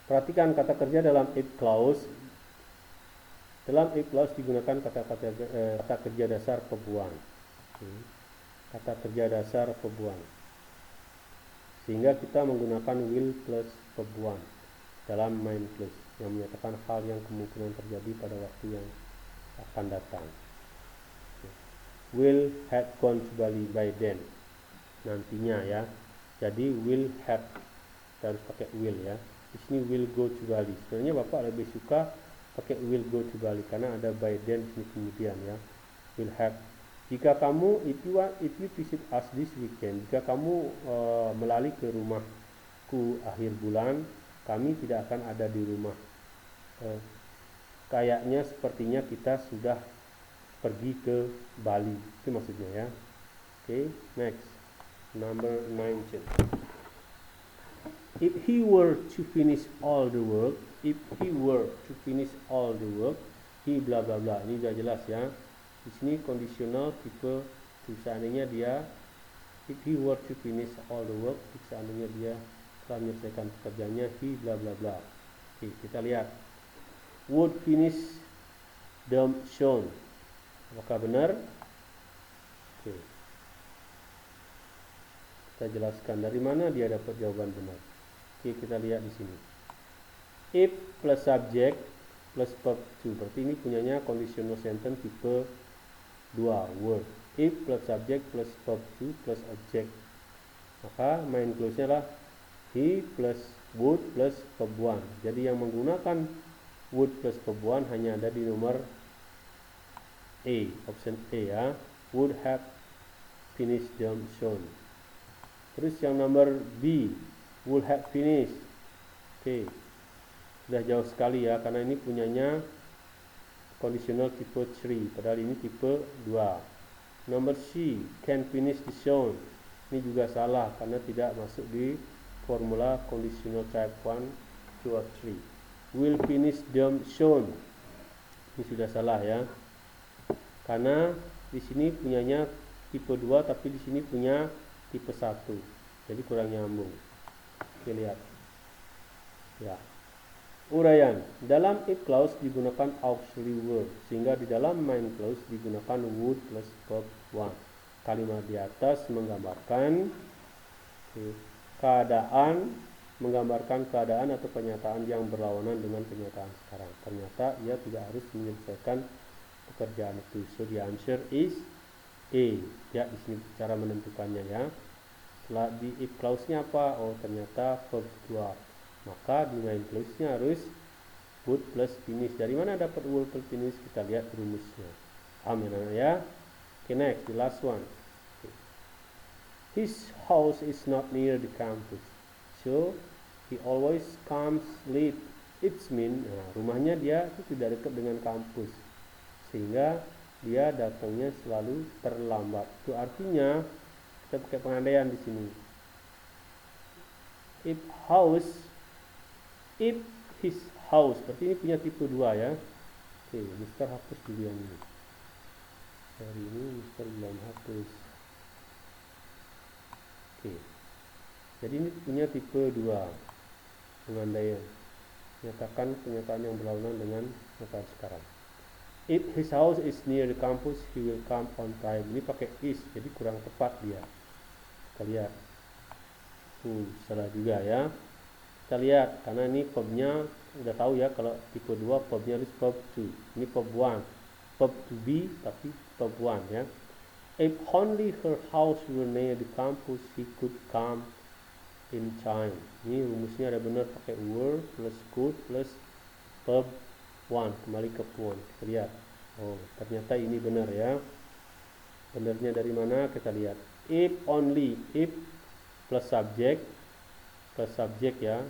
Perhatikan kata kerja dalam if clause. Dalam if clause digunakan kata kerja dasar verb 1. Kata kerja dasar verb 1. Sehingga kita menggunakan will plus verb 1 dalam main clause yang menyatakan hal yang kemungkinan terjadi pada waktu yang akan datang. Will have gone to Bali by then. Nantinya ya. Jadi will have, kita harus pakai will ya. Di sini will go to Bali. Sebenarnya Bapak lebih suka pakai will go to Bali karena ada by then sini kemudian ya. Will have. Jika kamu if you visit us this weekend, jika kamu melalui ke rumahku akhir bulan, kami tidak akan ada di rumah. Kayaknya sepertinya kita sudah pergi ke Bali. Itu maksudnya ya. Oke, next. Number 19. If he were to finish all the work, he bla bla bla. Ini sudah jelas ya. Di sini kondisional tipe seandainya dia, if he were to finish all the work, seandainya dia telah menyelesaikan pekerjaannya, he bla bla bla. Oke, kita lihat. Would finish the shown. Apakah benar? Oke. Kita jelaskan dari mana dia dapat jawaban benar. Oke, kita lihat di sini. If plus subject plus verb 2. Berarti ini punyanya conditional sentence tipe 2, word. If plus subject plus verb 2 plus object. Maka main clause-nya lah he plus would plus verb 1. Jadi yang menggunakan would plus verb 1 hanya ada di nomor A, option A ya. Would have finished them soon. Terus yang nomor B, would have finished. Oke, sudah jauh sekali ya, karena ini punyanya conditional tipe 3, padahal ini tipe 2. Nomor C, can finish the soon. Ini juga salah karena tidak masuk di formula conditional type 1, 2, or 3. Will finish them soon. Ini sudah salah ya. Karena di sini punyanya tipe 2 tapi di sini punya tipe 1. Jadi kurang nyambung. Oke, lihat. Ya. Uraian. Dalam if clause digunakan auxiliary word, sehingga di dalam main clause digunakan would plus verb 1. Kalimat di atas menggambarkan keadaan atau pernyataan yang berlawanan dengan kenyataan sekarang. Ternyata ia tidak harus menyelesaikan pekerjaan itu. So the answer is A. Ya, di sini cara menentukannya ya. Setelah di if clause-nya apa? Oh, ternyata verb 2. Maka di main clause-nya harus would plus finish. Dari mana dapat would plus finish? Kita lihat rumusnya. Amin ya. Okay, next, the last one. His house is not near the campus, so he always comes late. It's mean, rumahnya dia itu tidak dekat dengan kampus, sehingga dia datangnya selalu terlambat. Itu artinya kita pakai pengandaian di sini. If his house, berarti ini punya tipe 2 ya. Oke, Mister hapus dulu yang ini. Hari ini Mister belum hapus. Oke. Jadi ini punya tipe 2 pengandaian. Nyatakan kenyataan yang berlawanan dengan kenyataan sekarang. If his house is near the campus, he will come on time. Ini pakai is, jadi kurang tepat dia. Kita lihat. Salah juga ya. Kita lihat, karena ini verbnya udah tahu ya, kalau tipe 2 verbnya harus verb to. Ini verb 1. Verb to be tapi verb 1 ya. If only her house were near the campus, he could come in time. Ini rumusnya ada benar, pakai were plus could plus verb 1. Kembali ke one. Kita lihat. Oh, ternyata ini benar ya. Benarnya dari mana? Kita lihat. If only, if plus subject ya.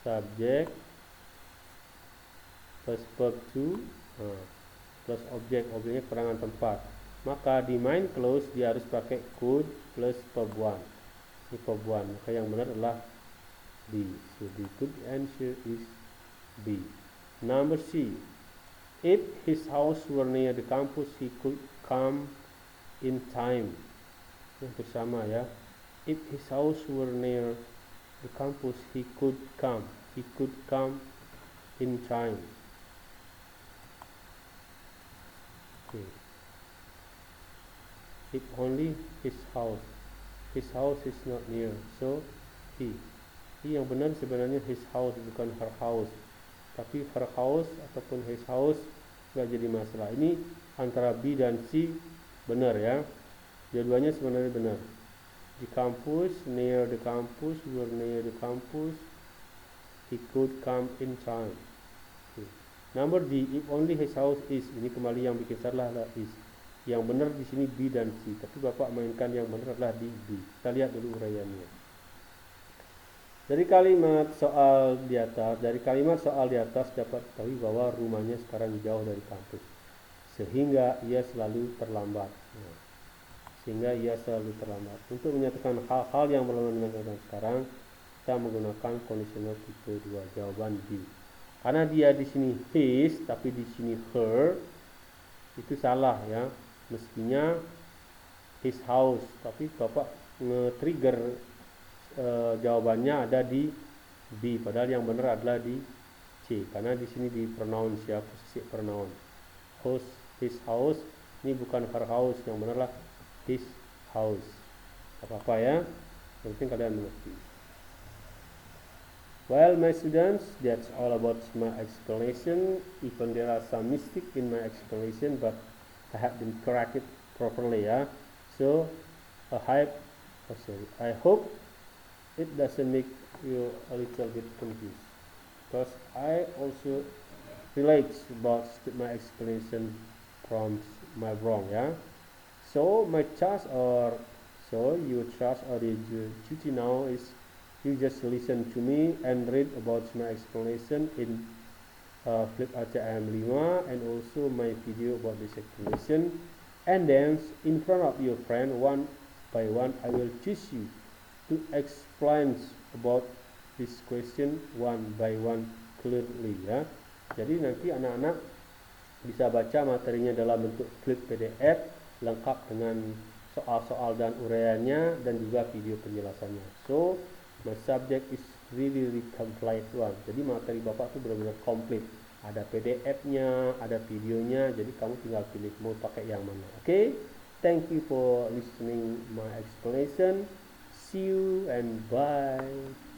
Subject plus verb 2 plus objeknya keterangan tempat. Maka di main clause dia harus pakai could plus verb 1. Ini verb 1. Maka yang benar adalah B. So the good answer is B. Number C. If his house were near the campus, he could come in time. Yang bersama ya. If his house were near the campus, he could come in time. Okay. If only his house is not near, so he yang benar sebenarnya his house, bukan her house. Tapi her house ataupun his house nggak jadi masalah. Ini antara B dan C benar ya. Dua-duanya sebenarnya benar. The campus, near the campus, were near the campus, he could come in time. Okay. Number D, if only his house is, ini kembali yang bikin salah adalah is. Yang benar di sini B dan C, tapi Bapak mainkan yang benar adalah di B. Kita lihat dulu uraiannya. Dari kalimat soal di atas dapat ketahui bahwa rumahnya sekarang jauh dari kampus, sehingga ia selalu terlambat. Untuk menyatakan hal-hal yang berlawanan dengan keadaan sekarang, kita menggunakan kondisional tipe 2, jawaban B. Karena dia di sini his, tapi di sini her, itu salah ya. Mestinya his house, tapi Bapak nge-trigger jawabannya ada di B, padahal yang benar adalah di C. Karena di sini di pronoun ya, posisi pronoun. His house, ini bukan her house, yang benar lah his house. Apa-apa ya, yang penting kalian mengerti. Well, my students, that's all about my explanation. Even there are some mistakes in my explanation, but I have been corrected properly ya. So I hope it doesn't make you a little bit confused, because I also relate about my explanation from my wrong ya. So your task or your duty now is you just listen to me and read about my explanation in Flip ATM 5 and also my video about this explanation, and then in front of your friend one by one I will choose you to explain about this question one by one clearly ya. Jadi nanti anak-anak bisa baca materinya dalam bentuk flip PDF lengkap dengan soal-soal dan uraiannya dan juga video penjelasannya. So my subject is really complete one. Jadi materi Bapak tuh benar-benar komplit. Ada PDF-nya, ada videonya, jadi kamu tinggal pilih mau pakai yang mana. Oke? Thank you for listening my explanation. See you and bye.